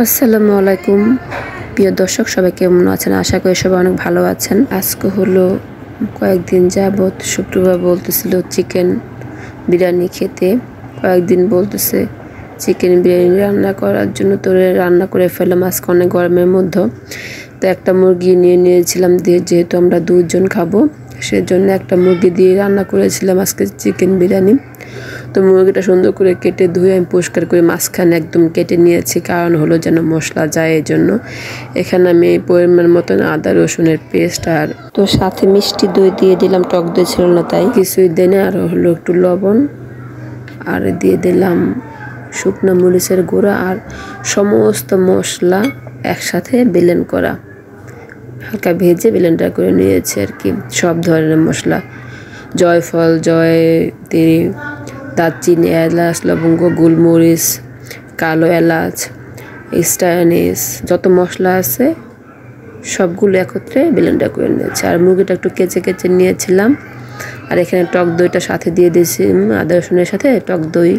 আসসালামু আলাইকুম প্রিয় দর্শক, সবাই কেমন আছেন? আশা করি সবাই অনেক ভালো আছেন। আজকে হলো কয়েকদিন যাবত শুক্রবার বলতেছিল চিকেন বিরিয়ানি খেতে, কয়েকদিন বলতেছে চিকেন বিরিয়ানি রান্না করার জন্য, তো রান্না করে ফেললাম আজকে অনেক গরমের মধ্যে। তো একটা মুরগি নিয়েছিলাম, যেহেতু আমরা দুজন খাবো সেজন্য একটা মুরগি দিয়ে রান্না করেছিলাম আজকে চিকেন বিরিয়ানি। তো মুরগিটা সুন্দর করে কেটে ধুয়ে আমি পরিষ্কার করে মাঝখানে একদম কেটে নিয়েছি, কারণ হলো যেন মশলা যায় এই জন্য। এখানে আমি পরিমাণ মতন আদা রসুনের পেস্ট আর তো সাথে মিষ্টি দই দিয়ে দিলাম, টক দই ছিল না তাই কিছুই দেয় না। আর হলো একটু লবণ, আর দিয়ে দিলাম শুকনো মরিচের গুঁড়া আর সমস্ত মশলা একসাথে ব্লেন্ড করা, হালকা ভেজে ব্লেন্ডার করে নিয়েছি আর কি। সব ধরনের মশলা, জয়ফল, জয়ত্রী, দারচিনি, এলাচ, লবঙ্গ, গোলমরিচ, কালো এলাচ, স্টার অ্যানিস, যত মশলা আছে সবগুলো একত্রে ব্লেন্ডার করে নিয়েছি। আর মুরগিটা একটু কেচে নিয়েছিলাম। আর এখানে টক দইটা সাথে দিয়ে দিয়েছি, আদা রসুনের সাথে টক দই,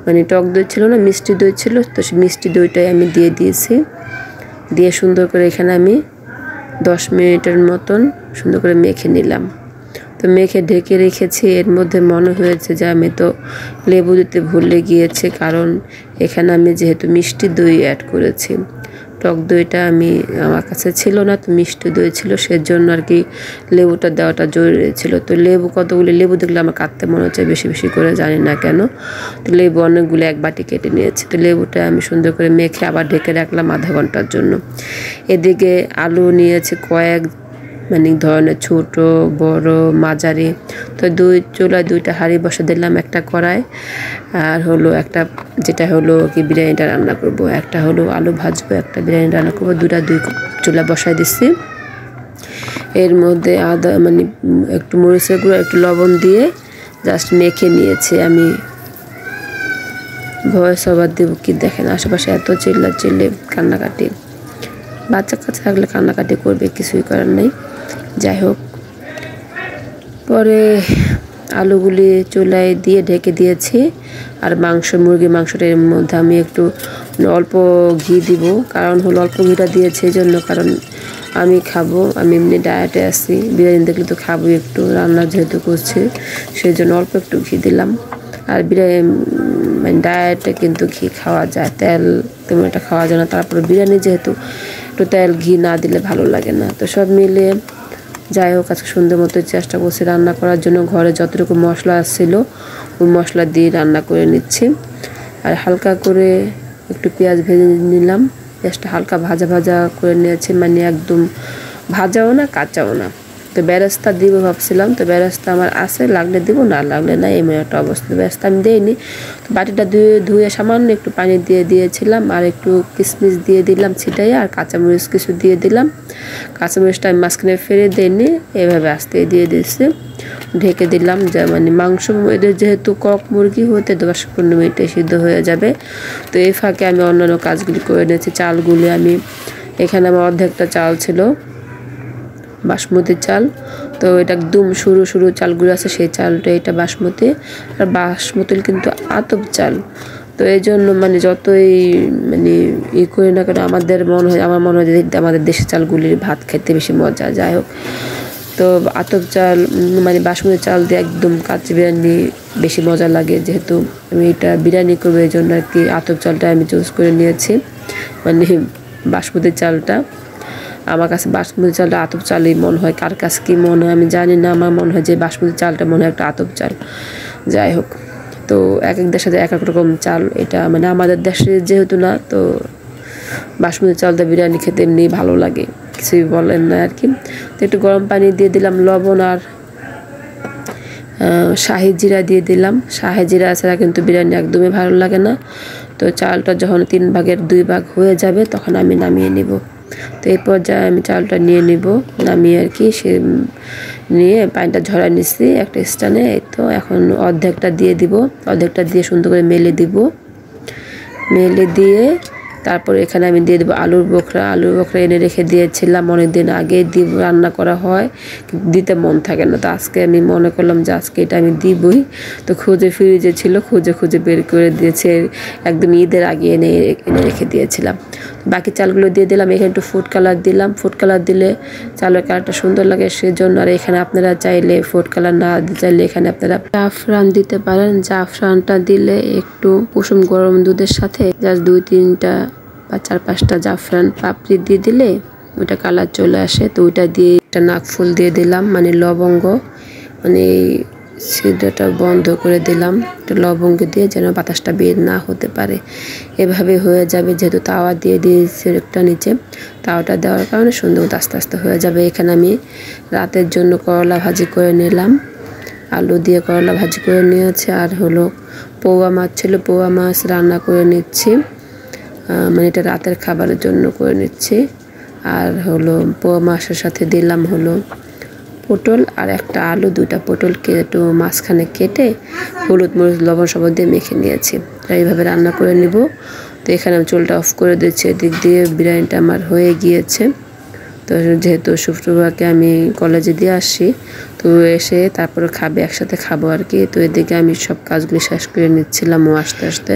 মানে টক দই ছিল না, মিষ্টি দই ছিল, তো সেই মিষ্টি দইটাই আমি দিয়ে দিয়েছি। দিয়ে সুন্দর করে এখানে আমি 10 মিনিটের মতন সুন্দর করে মেখে নিলাম। তো মেখে ঢেকে রেখেছি। এর মধ্যে মনে হয়েছে যে আমি তো লেবু দিতে ভুলে গিয়েছি, কারণ এখানে আমি যেহেতু মিষ্টি দই অ্যাড করেছি, টক দইটা আমার কাছে ছিল না, তো মিষ্টি দই ছিল, সেজন্য আর কি লেবুটা দেওয়াটা জরুরি ছিল। তো কতগুলি লেবু দেখলে আমার কাটতে মনে হচ্ছে বেশি বেশি করে, জানি না কেন। তো লেবু অনেকগুলো এক বাটি কেটে নিয়েছি। তো লেবুটা আমি সুন্দর করে মেখে আবার ঢেকে রাখলাম আধা ঘন্টার জন্য। এদিকে আলু নিয়েছি কয়েক ধরনের, ছোট বড় মাঝারি। তো চুলায় 2টা হাঁড়ি বসে দিলাম, একটা কড়াই আর হলো একটা যেটা হলো কি বিরিয়ানিটা রান্না করব, একটা হলো আলু ভাজবো, একটা বিরিয়ানি রান্না করবো, দুই চুলা বসাই দিচ্ছি। এর মধ্যে আদা একটু মরিচের গুঁড়ো, একটু লবণ দিয়ে জাস্ট মেখে নিয়েছি আমি। ভয়েস ওভার দেবো কি দেখেন, আশেপাশে এত চিল্লে কান্নাকাটি, বাচ্চা কাছে থাকলে কান্নাকাটি করবে, কিছুই করার নেই। যাই হোক, পরে আলুগুলি চুলায় দিয়ে ঢেকে দিয়েছি। আর মুরগির মাংসটা এর মধ্যে আমি একটু অল্প ঘি দিব, কারণ হলো অল্প ঘিটা দিয়েছি এই জন্য, কারণ আমি খাবো, আমি এমনি ডায়েটে আছি, বিরিয়ানি দেখলে তো খাবোই একটু, রান্না যেহেতু করছি সেই জন্য অল্প একটু ঘি দিলাম। আর বিরিয়ানি ডায়েটে কিন্তু ঘি খাওয়া যায়, তেল তেমন একটা খাওয়া যায় না। তারপরে বিরিয়ানি যেহেতু একটু তেল ঘি না দিলে ভালো লাগে না। তো সব মিলিয়ে যাই হোক, আজকে সুন্দর মতো চেষ্টা করছি রান্না করার জন্য। ঘরে যতটুকু মশলা ছিল ওই মশলা দিয়ে রান্না করে নিচ্ছি। আর হালকা করে একটু পেঁয়াজ ভেজে নিলাম, পেঁয়াজটা হালকা ভাজা করে নিয়েছি, একদম ভাজাও না কাঁচাও না। তো বেরেস্তা দিব ভাবছিলাম, তো বেরেস্তা আমার আছে, লাগলে দিব, না লাগলে না, এমন একটা অবস্থা। বেরেস্তা আমি দিইনি। তো বাটিটা ধুয়ে সামান্য একটু পানি দিয়ে দিয়েছিলাম, আর একটু কিশমিশ দিয়ে দিলাম ছিটাই, আর কাঁচামরিচ কিছু দিয়ে দিলাম। কাঁচামরিচটা আমি মাঝখানে ফেলে দিইনি, এভাবে আস্তে দিয়ে দিয়েছি, ঢেকে দিলাম। যা মাংস এদের যেহেতু কক মুরগি হতে 10-15 মিনিটে সিদ্ধ হয়ে যাবে। তো এই ফাঁকে আমি অন্যান্য কাজগুলি করে নিয়েছি। চালগুলি এখানে আমার অর্ধেকটা চাল ছিল বাসমতি চাল, তো এটা একদম সরু চালগুলো আছে সেই চালটা, এটা বাসমতি। আর বাসমতি কিন্তু আতপ চাল, তো এই জন্য যতই করি না কেন আমার মনে হয় যে আমাদের দেশের চালগুলির ভাত খেতে বেশি মজা। যাই হোক, তো আতপ চাল বাসমতি চাল দিয়ে একদম কাচ্চি বিরিয়ানি বেশি মজা লাগে। যেহেতু আমি এটা বিরিয়ানি করবো এই জন্য আর কি আতপ চালটা আমি চুজ করে নিয়েছি, বাসমতি চালটা। আমার কাছে বাসমতি চালটা আতপ চালই মনে হয়, কার কাছে কী মনে হয় আমি জানি না, আমার মনে হয় যে বাসমতি চালটা মনে হয় একটা আতপ চাল। যাই হোক, তো এক দেশের এক এক রকম চাল, এটা আমাদের দেশে যেহেতু না, তো বাসমতি চালটা বিরিয়ানি খেতে এমনি ভালো লাগে, কিছুই বলেন না আর কি। তো একটু গরম পানি দিয়ে দিলাম, লবণ আর শাহি জিরা দিয়ে দিলাম। শাহি জিরা ছাড়া কিন্তু বিরিয়ানি একদমই ভালো লাগে না। তো চালটা যখন 3 ভাগের 2 ভাগ হয়ে যাবে তখন আমি নামিয়ে নিব। তো এই পর্যায়ে আমি চালটা নিয়ে নিব, নামিয়ে আর কি নিয়ে পানিটা ঝরাই নিচ্ছি একটা স্ট্যান্ডে। তো এখন অর্ধেকটা দিয়ে দিব, অর্ধেকটা দিয়ে সুন্দর করে মেলে দিব। মেলে দিয়ে তারপরে এখানে আমি দিয়ে দেবো আলুর বোখরা এনে রেখে দিয়েছিলাম অনেকদিন আগে রান্না করা হয়, দিতে মন থাকে না। তো আজকে আমি মনে করলাম যে আজকে এটা আমি দিবই। তো খুঁজে ফ্রিজে ছিল, খুঁজে বের করে দিয়েছে, একদম ঈদের আগে এনে রেখে দিয়েছিলাম। বাকি চালগুলো দিয়ে দিলাম। এখানে একটু ফুড কালার দিলাম, ফুড কালার দিলে চালের কালারটা সুন্দর লাগে সেজন্য। আর এখানে আপনারা চাইলে ফুড কালার না চাইলে এখানে আপনারা জাফরান দিতে পারেন। জাফরানটা দিলে একটু কুসুম গরম দুধের সাথে জাস্ট 2-3টা বা 4-5টা জাফরান পাপড়ি দিয়ে দিলে ওইটা কালার চলে আসে। তো ওইটা দিয়ে একটা নাকফুল দিয়ে দিলাম, মানে লবঙ্গ, মানে সিদ্ধটা বন্ধ করে দিলাম একটা লবঙ্গ দিয়ে, যেন বাতাসটা বের না হতে পারে। এভাবে হয়ে যাবে, যেহেতু তাওয়া দিয়ে দিয়েছি একটা নিচে, তাওয়াটা দেওয়ার কারণে সুন্দর আস্তে আস্তে হয়ে যাবে। এখানে আমি রাতের জন্য করলা ভাজি করে নিলাম, আলু দিয়ে করলা ভাজি করে নিয়েছি। আর হলো পোয়া মাছ ছিল, পোয়া মাছ রান্না করে নিচ্ছি, মানে এটা রাতের খাবারের জন্য করে নিচ্ছি। আর হলো পোয়া মাছের সাথে দিলাম হলো পটল আর একটা আলু, 2টা পটল একটু মাঝখানে কেটে হলুদ মরিচ লবণ সব দিয়ে মেখে নিয়েছি। এইভাবে রান্না করে নিব। তো এখানে আমি চুলটা অফ করে দিচ্ছি। এদিক দিয়ে বিরিয়ানিটা আমার হয়ে গিয়েছে। তো যেহেতু শুক্রবারকে আমি কলেজে দিয়ে আসি, তো এসে তারপরে একসাথে খাবো আর কি। তো এদিকে আমি সব কাজগুলি শেষ করে নিচ্ছিলাম ও আস্তে আস্তে।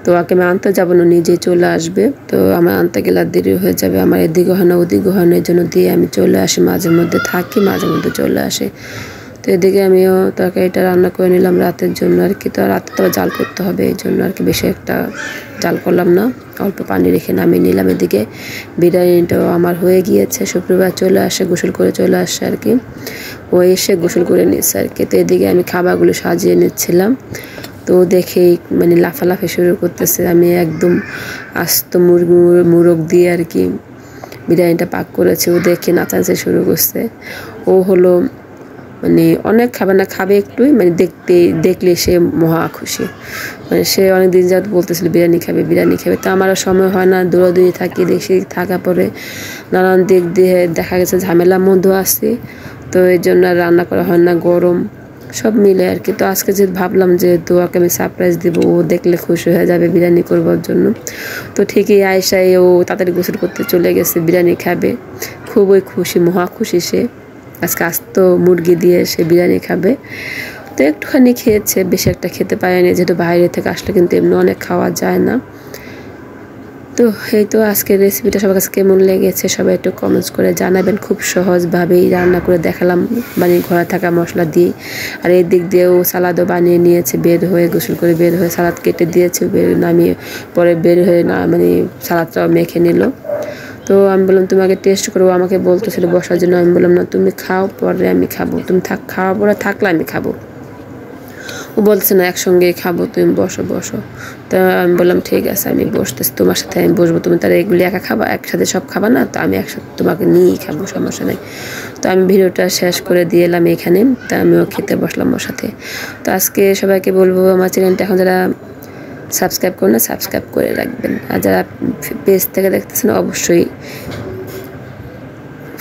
তো ওকে আমি আনতে যাবো না, নিজেই চলে আসবে। তো আমার আনতে গেলে আর দেরি হয়ে যাবে, আমার এদিকে হয় না ওদিকে হয় না, এই জন্য দিয়ে আমি চলে আসি, মাঝে মধ্যে থাকি, মাঝে মধ্যে চলে আসে। তো এদিকে আমিও তরকারিটা রান্না করে নিলাম রাতের জন্য আর কি। তো রাতে তো জাল করতে হবে, এই জন্য আর কি বেশি একটা জাল করলাম না, অল্প পানি রেখে নামিয়ে নিলাম। এদিকে বিরিয়ানিটাও আমার হয়ে গিয়েছে। শুক্রবার চলে আসে, গোসল করে চলে আসে আর কি, ও এসে গোসল করে নিচ্ছে আর কি। তো এদিকে আমি খাবারগুলো সাজিয়ে নিচ্ছিলাম। তো দেখেই মানে লাফালাফি শুরু করতেছে। আমি একদম আস্ত মুরগ দিয়ে আর কি বিরিয়ানিটা পাক করেছে, ও দেখে নাচানাচি শুরু করছে। ও হলো মানে অনেক খাবে না, খাবে একটুই, মানে দেখলে সে মহা খুশি। মানে সে অনেকদিন যাত বলতেছিল বিরিয়ানি খাবে। তো আমারও সময় হয় না, দৌড়াদৌড়ি থাকি, দেখি থাকা পরে নানান দিক দিয়ে দেখা গেছে ঝামেলার মধ্যেও আসছি। তো এই জন্য আর রান্না করা হয় না, গরম সব মিলে আর কি। তো আজকে যে ভাবলাম যে ওকে আমি সারপ্রাইজ দিব, ও দেখলে খুশি হয়ে যাবে বিরিয়ানি করবার জন্য। তো ঠিকই আয়সায় ও তাড়াতাড়ি গোসল করতে চলে গেছে, বিরিয়ানি খাবে, খুবই খুশি, মহা খুশি সে। আজকে আস্ত মুরগি দিয়ে সে বিরিয়ানি খাবে। তো একটুখানি খেয়েছে, বেশি একটা খেতে পারেনি, যেহেতু বাইরে থেকে আসলে কিন্তু এমনি অনেক খাওয়া যায় না। তো এই তো আজকের রেসিপিটা সবার কাছে কেমন লেগেছে সবাই একটু কমেন্টস করে জানাবেন। খুব সহজভাবেই রান্না করে দেখালাম, মানে ঘরে থাকা মশলা দিয়ে। আর এই দিক দিয়েও সালাদও বানিয়ে নিয়েছে, বের হয়ে গোসল করে বের হয়ে সালাদ কেটে দিয়েছে, নামিয়ে পরে বের হয়ে না মানে সালাদটাও মেখে নিল। তো আমি বললাম তুমি আগে টেস্ট করবো, আমাকে বলতেছিল বসার জন্য। আমি বললাম না, তুমি খাও, পরে আমি খাবো, তুমি খাওয়া পরে থাকলে আমি খাবো। ও বলছে না একসঙ্গেই খাবো, তুমি বসো। তো আমি বললাম ঠিক আছে, আমি বসতেছি, তোমার সাথে আমি বসবো, তুমি তারা এগুলি একা খাবা, একসাথে সব খাবা না, তো আমি একসাথে তোমাকে নিয়েই খাবো, সমস্যা নেই। তো আমি ভিডিওটা শেষ করে দিয়ে এলাম এখানে। তা আমিও খেতে বসলাম ওর সাথে। তো আজকে সবাইকে বলবো আমার চ্যানেলটা এখন যারা সাবস্ক্রাইব করুন না, সাবস্ক্রাইব করে রাখবেন। আর যারা পেজ থেকে দেখতেছেন অবশ্যই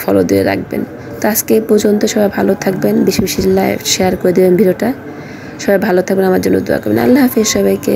ফলো দিয়ে রাখবেন। তো আজকে এই পর্যন্ত, সবাই ভালো থাকবেন, বেশি বেশি লাইক শেয়ার করে দেবেন ভিডিওটা। সবাই ভালো থাকবেন, আমার জন্য দোয়া করবেন। আল্লাহ হাফেজ সবাইকে।